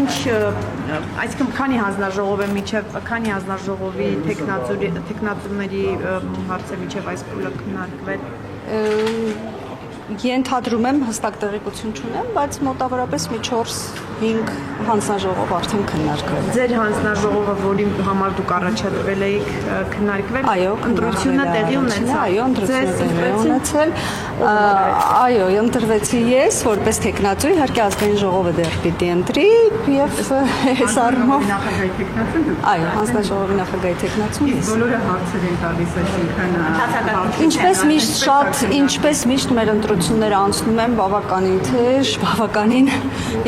այսինքն քանի հանձնաժողով է միջև քանի հանձնաժողովի տեխնատուների հարցը միջև այս փուլը քննարկվել Ենթադրում եմ հստակ տեղեկություն չունեմ, բայց մոտավորապես մի 4-5 հանձնաժողով արդեն քննարկվել։ Ձեր հանձնաժողովը, որի համար դուք առաջադրվել եք քննարկվել, ընտրությունը տեղի ունեցավ։ Այո, ընտրությունը տեղի ունեցել։ Այո, ընտրվեցի ես որպես տեխնատու, իհարկե ազգային ժողովը դեռ պիտի ընտրի եւ այս առումով նախագահի տեխնատուն։ Այո, հանձնաժողովի նախագահի տեխնատուն ես։ Բոլորը հարցեր են տալիս, այսինքն ինչպես միշտ մեր ընտրությունները անցնում են բավականին թեժ, բավականին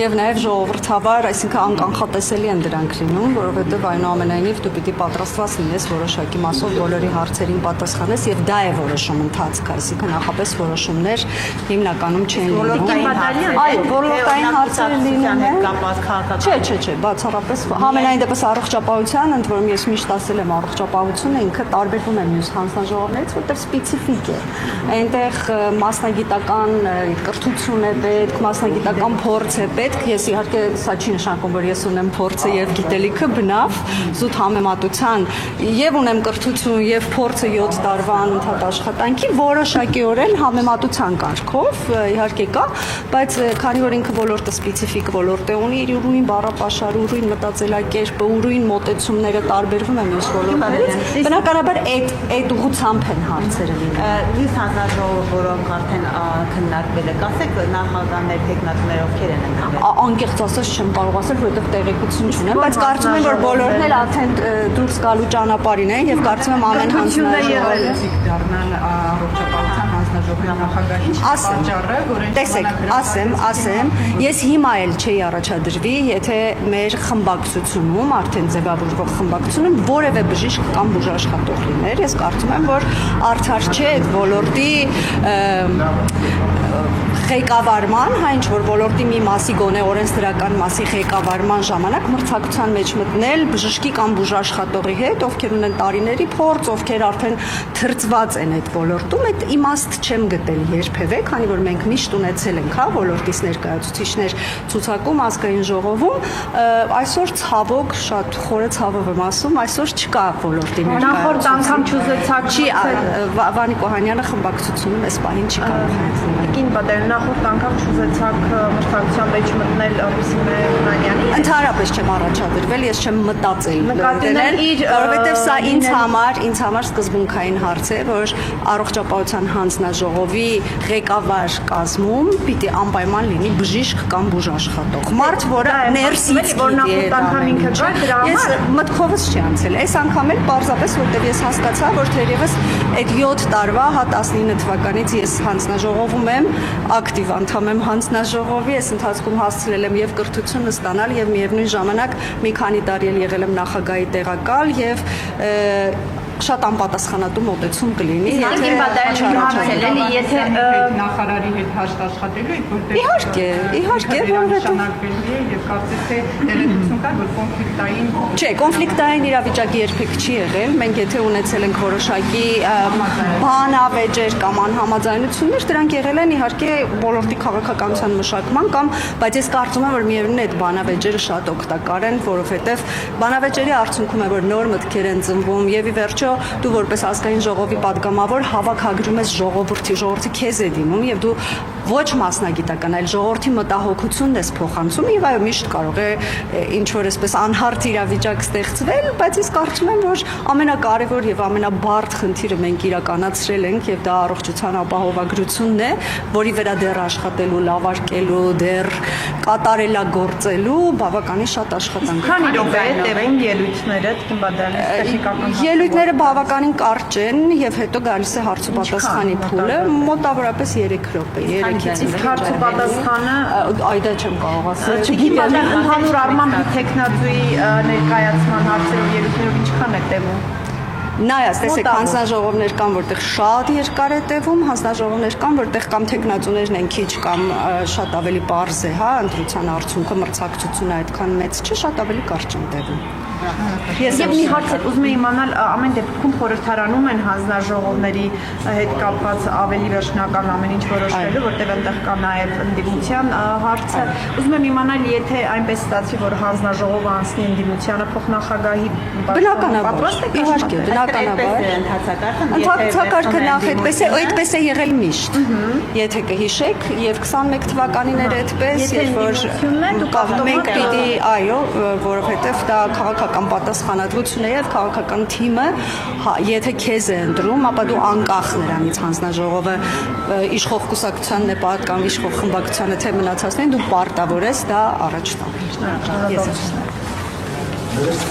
եւ նաեւ ժողովրդավար, այսինքն անկանխատեսելի են դրանք լինում, որովհետեւ այնուամենայնիվ դու պիտի պատրաստված լինես որոշակի մասով բոլորի հարցերին պատասխանես եւ դա է որոշում ընթացքը, այսինքն նախապես որոշումներ հիմնականում չեն լինում։ Այո, ոլորտային հարցեր լինում են կապված քաղաքական։ Չէ, բացառապես համենայն դեպս առողջապահության, ընդ որում ես միշտ ասել եմ առողջապահությունը ինքը տարբերվում է մյուս հանձնաժողովներից, որտեղ սպეციფիկ է։ Այնտեղ մասնագիտական կրթություն է պետք, մասնագիտական փորձ է պետք։ Ես իհարկե սա չի նշանակում, որ ես ունեմ փորձը եւ գիտելիքը բնավ, զուտ համեմատության եւ ունեմ կրթություն եւ փորձը 7 տարվա անընդհատ աշխատանքի, որոշակիորեն համեմատության կարգով իհարկե կա, բայց քանի որ ինքը ոլորտը սպეციფիկ ոլորտ է, ունի իր ուրույն բառապաշար, ուրույն մտածելակերպը, ուրույն մոտեցումները տարբերվում են մյուս ոլորտներից, բնականաբար այդ ուղղությամբ են հարցերը լինում։ Մյուս հանձնաժողովը, որոնք արդեն քննարկվել եք, ասեք նախագահներ, տեխնատուներ ովքեր են ընտրվել։ Անկեղծ ասած չեմ կարող ասել, որովհետև տեղեկություն չունեմ, բայց կարծում եմ, որ բոլորն էլ արդեն դուրս գալու ճանապարհին են եւ կարծում եմ ամեն հանձնաժողովը դառնալ առողջապահության հանձնաժողովի նախագահի պատճառը, որ տեսեք, ասեմ, ես հիմա էլ չէի առաջադրվի, եթե մեր խմբակցությունում արդեն ձևավորվող խմբակցությունում որևէ բժիշկ կամ բուժաշխատող լիներ, ես կարծում եմ, որ արդար չէ այդ ոլորտի ղեկավարման, հա ինչ որ ոլորտի մի մասի գոնե օրենսդրական մասի ղեկավարման ժամանակ մրցակցության մեջ մտնել բժշկի կամ բուժաշխատողի հետ, ովքեր ունեն տարիների փորձ, ովքեր արդեն թրծված են այդ ոլորտում, այդ իմաստ չեմ գտել երբևէ, քանի որ մենք միշտ ունեցել ենք, հա, ոլորտից ներկայացուցիչներ ցուցակում ազգային ժողովում, այսօր ցավոք, շատ խորը ցավով եմ ասում, այսօր չկա ոլորտի ներկայացուցիչ։ Նախորդ անգամ չուզեցաք չի Վանիկ Օհանյանը խմբակցությունում այս պահին չի կարող։ Կին պատեր նախորդ անգամ չուզեցաք մրցակցության մեջ մտնել Ռուսինե Հունանյանի։ Ընդհանրապես չեմ առաջադրվել, ես չեմ մտածել դնել, որովհետև սա ինձ համար սկզբունքային հարց է, որ առողջապահության հանձնաժողովի ղեկավար կազմում պիտի անպայման լինի բժիշկ կամ բուժաշխատող։ Մարդ, որը ներսից որ նախորդ անգամ ինքը կա դրա համար։ Ես մտքովս չի անցել։ Այս անգամ էլ պարզապես որտեղ ես հասկացա, որ թերևս այդ 7 տարվա, հա 19 թվականից ես հանձնաժողովում եմ, ակտիվ անդամ եմ հանձնաժողովի, ես ընթացքում հասցրել եմ եւ կրթություն ստանալ եւ միևնույն ժամանակ մի քանի տարի էլ եղել եմ նախագահի տեղակալ եւ շատ անպատասխանատու մոտեցում կլինի, եթե նախարարի հետ հաշտ աշխատելու եք, որտեղ իհարկե, նշանակվելու է եւ կարծես թե տեղեկություն կա, որ կոնֆլիկտային Չէ, կոնֆլիկտային իրավիճակի երբեք չի եղել։ Մենք եթե ունեցել ենք որոշակի բանավեճեր կամ անհամաձայնություններ, դրանք եղել են իհարկե ոլորտի քաղաքականության մշակման կամ, բայց ես կարծում եմ, որ միևնույն է այդ բանավեճերը շատ օգտակար են, որովհետեւ բանավեճերի արդյունքում է, որ նոր մտքեր են ծնվում եւ ի վերջո դու որպես ազգային ժողովի падգամավոր հավաքագրում ես ժողովրդի քեզ է դիմում եւ դու ոչ մասնագիտական, այլ ժողովրդի մտահոգությունն ես փոխանցում եւ այո միշտ կարող է ինչ որ այսպես անհարթ իրավիճակ ստեղծվել, բայց ես կարծում եմ, որ ամենակարևոր եւ ամենաբարդ խնդիրը մենք իրականացրել ենք եւ դա առողջության ապահովագրությունն է, որի վրա դեռ աշխատելու, լավարկելու, դեռ կատարելագործելու բավականին շատ աշխատանք։ Քանի րոպե է տևում ելույթները, Տիկին Բադարյանի տեխնիկական ելույթները բավականին կարճ են եւ հետո գալիս է հարց ու պատասխանի փուլը, մոտավորապես 3 րոպե, 3-ից 5 հարց ու պատասխանը այդա չեմ կարող ասել։ Չգիտեմ, ընդհանուր առմամբ տեխնատուի ներկայացման հարցերով ելույթներով ինչքան է տևում։ Նայած, տեսեք, հանձնաժողովներ կան, որտեղ շատ երկար է տևում, հանձնաժողովներ կան, որտեղ կամ տեխնատուներն են քիչ կամ շատ ավելի པարզ է, հա, ընտրության արդյունքը մրցակցությունը այդքան մեծ չէ, շատ ավելի կարճ են տևում։ Ես մի հարց ուզում եմ իմանալ, ամեն դեպքում խորհրդարանում են հանձնաժողովների հետ կապված ավելի վերջնական ամեն ինչ որոշվելու, որտեղ այնտեղ կա նաև ընդդիմության հարցը։ Ուզում եմ իմանալ, եթե այնպես ստացվի, որ հանձնաժողովը անցնի ընդդիմությանը, փոխնախագահի Բնականաբար, իհարկե, բնականաբար։ Ընթացակարգը նախ այդպես է եղել միշտ։ Եթե կհիշեք, եւ 21 թվականին էր այդպես, երբ որ մենք պիտի, այո, որովհետեւ դա քաղաքական պատասխանատվություն է եւ քաղաքական թիմը, եթե քեզ է ընտրում, ապա դու անկախ նրանից հանձնաժողովը իշխող կուսակցությանն է պատկանում, իշխող խմբակցությանը թե մնացածներին, դու պարտավոր ես դա առաջ տանել։